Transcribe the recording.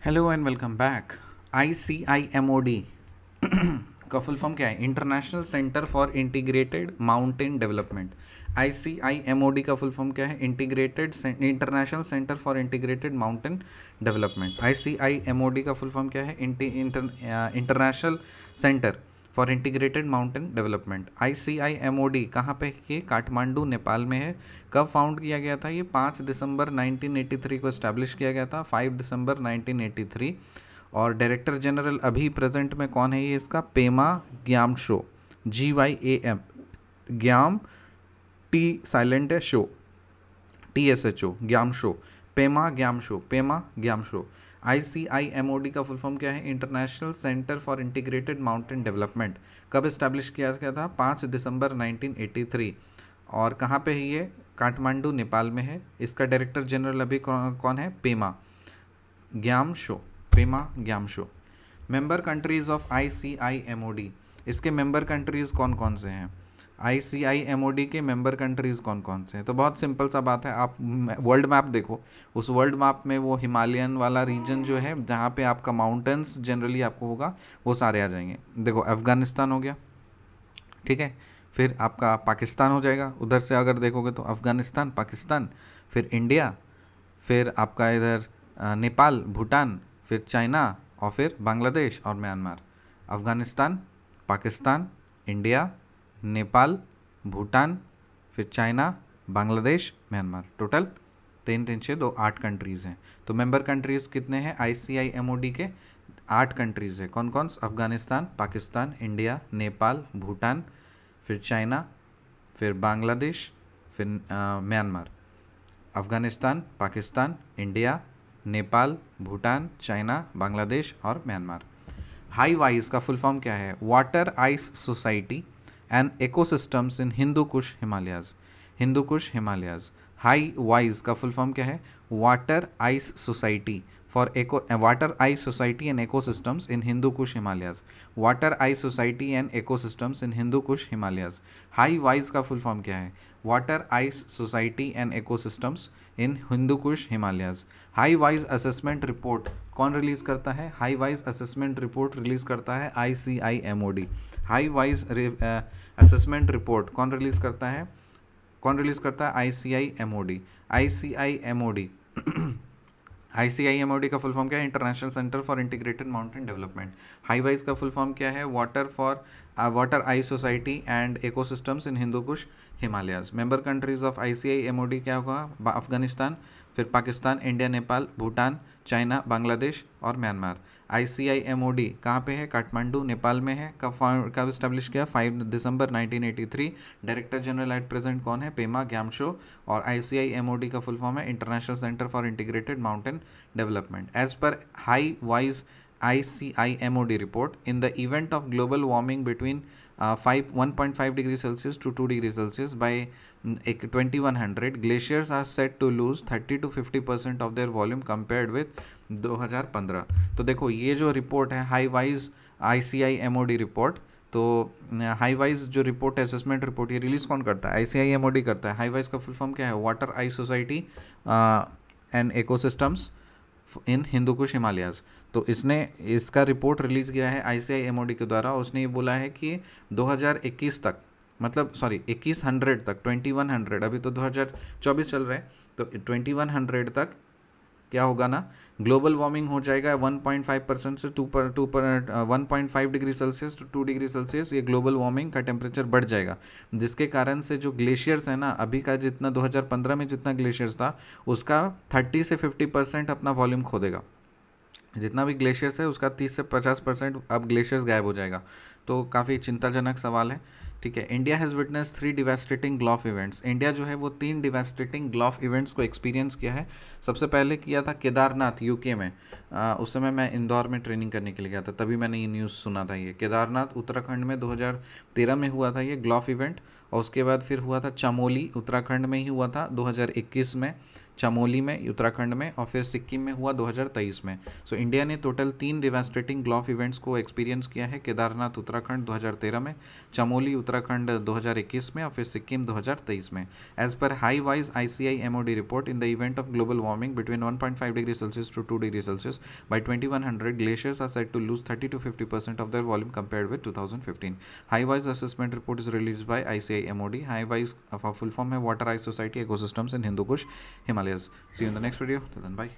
Hello and welcome back. ICIMOD का full form क्या है? International centre for integrated mountain development. ICIMOD का full form क्या है? International centre for integrated mountain development. ICIMOD का full form क्या है? International centre for integrated mountain development. ICIMOD कहाँ पे? ये काठमांडू नेपाल में है। कब फाउंड किया गया था? ये 5 दिसंबर 1983 को इस्टेब्लिश किया गया था, 5 दिसंबर 1983। और डायरेक्टर जनरल अभी प्रेजेंट में कौन है? ये इसका Pema Gyamtsho, GYAM, Gyam, T silent है, शो, TSHO, ग्यामशो, पेमा ग्यामशो। ICIMOD का फुल फॉर्म क्या है? International centre for integrated mountain development. कब इस्टेब्लिश किया गया था? 5 दिसंबर 1983। और कहाँ पे है ये? काठमांडू नेपाल में है। इसका डायरेक्टर जनरल अभी कौन है? पेमा ग्यामशो। मेंबर कंट्रीज ऑफ ICIMOD, इसके मेंबर कंट्रीज़ कौन कौन से हैं? ICIMOD के मेंबर कंट्रीज़ कौन कौन से हैं? तो बहुत सिंपल सा बात है, आप वर्ल्ड मैप देखो, उस वर्ल्ड मैप में वो हिमालयन वाला रीजन जो है जहाँ पे आपका माउंटेन्स जनरली आपको होगा, वो सारे आ जाएंगे। देखो अफ़गानिस्तान हो गया, ठीक है। फिर आपका पाकिस्तान हो जाएगा, उधर से अगर देखोगे तो अफ़गानिस्तान, पाकिस्तान, फिर इंडिया, फिर आपका इधर नेपाल, भूटान, फिर चाइना, और फिर बांग्लादेश और म्यांमार। अफ़गानिस्तान, पाकिस्तान, इंडिया, नेपाल, भूटान, फिर China, Bangladesh, Myanmar. Total 3 3 6 2 8 countries हैं। तो मेंबर कंट्रीज़ कितने हैं ICIMOD के? 8 कंट्रीज़ है। कौन कौन? अफ़गानिस्तान, पाकिस्तान, इंडिया, नेपाल, भूटान, फिर चाइना, फिर बांग्लादेश, फिर Myanmar. Afghanistan, Pakistan, India, Nepal, Bhutan, China, Bangladesh और म्यांमार। हाई वाइज का फुल फॉर्म क्या है? Water ice society and ecosystems in Hindu Kush Himalayas. Hindu Kush Himalayas. High वाइज का फुल फॉर्म क्या है? Water ice society for water ice society and ecosystems in Hindu Kush Himalayas. Water ice society and ecosystems in Hindu Kush Himalayas. High वाइज का फुल फॉर्म क्या है? Water ice society and ecosystems in Hindu Kush Himalayas. High wise assessment report कौन release करता है? High wise assessment report release करता है ICIMOD। High wise assessment report कौन रिलीज करता है? ICIMOD। ICIMOD का फुल फॉर्म क्या है? International centre for integrated mountain development. High वाइज का फुल फॉर्म क्या है? Water ice society and ecosystems in Hindu Kush Himalayas. Member countries ऑफ ICIMOD क्या होगा? अफगानिस्तान, फिर पाकिस्तान, इंडिया, नेपाल, भूटान, चाइना, बांग्लादेश और म्यांमार। ICIMOD कहाँ पे है? काठमांडू नेपाल में है। कब इस्टेब्लिश किया? 5 दिसंबर 1983। डायरेक्टर जनरल एट प्रेजेंट कौन है? पेमा ग्यामशो। और ICIMOD का फुल फॉर्म है international centre for integrated mountain development. As per high wise ICIMOD report, in the event of global warming between 1.5 degree Celsius to 2 degree Celsius by 2100, glaciers are said to lose 30 to 50% of their volume compared with 2015। तो देखो ये जो report है high wise ICIMOD report, तो HI वाइज जो report है, assessment report, ये रिलीज़ कौन करता है? ICIMOD करता है। हाई वाइज का फुल फॉर्म क्या है? Water ice society and ecosystems in Hindu Kush Himalayas. तो इसने इसका रिपोर्ट रिलीज़ किया है ICIMOD के द्वारा। उसने ये बोला है कि 2021 तक, मतलब सॉरी 2100 तक, 2100, अभी तो 2024 चल रहा है, तो 2100 तक क्या होगा ना, ग्लोबल वार्मिंग हो जाएगा 1.5% से 1.5 degree Celsius to 2 degree Celsius. ये ग्लोबल वार्मिंग का टेम्परेचर बढ़ जाएगा, जिसके कारण से जो ग्लेशियर्स है ना, अभी का जितना 2015 में जितना ग्लेशियर्स था, उसका 30 से 50% अपना वॉल्यूम खो देगा। जितना भी ग्लेशियर्स है उसका 30 से 50% अब ग्लेशियर्स गायब हो जाएगा। तो काफ़ी चिंताजनक सवाल है, ठीक है। India has witness 3 devastating GLOF events. India जो है वो 3 डिवास्टेटिंग ग्लॉफ इवेंट्स को एक्सपीरियंस किया है। सबसे पहले किया था केदारनाथ, UK में। उस समय मैं इंदौर में ट्रेनिंग करने के लिए गया था, तभी मैंने ये न्यूज़ सुना था। ये केदारनाथ उत्तराखंड में 2013 में हुआ था ये ग्लॉफ इवेंट। और उसके बाद फिर हुआ था चमोली, उत्तराखंड में ही हुआ था 2021 में। चमोली में उत्तराखंड में, और फिर सिक्किम में हुआ 2023 में। सो इंडिया ने टोटल 3 डिवास्टेटिंग ग्लॉफ इवेंट्स को एक्सपीरियंस किया है, केदारनाथ उत्तराखंड 2013 में, चमोली उत्तराखंड 2021 में, और फिर सिक्किम 2023 में। As per high wise ICI MOD report, in the event of global warming between 1.5 degree Celsius to 2 degree Celsius by 2100, glaciers are said to lose 30 to 50% of their volume compared with 2015. High-wise assessment report is released by ICI MOD. High-wise full form है Water Ice Society Ecosystems in Hindu Kush Himalayas. See you in the next video. Till then, bye.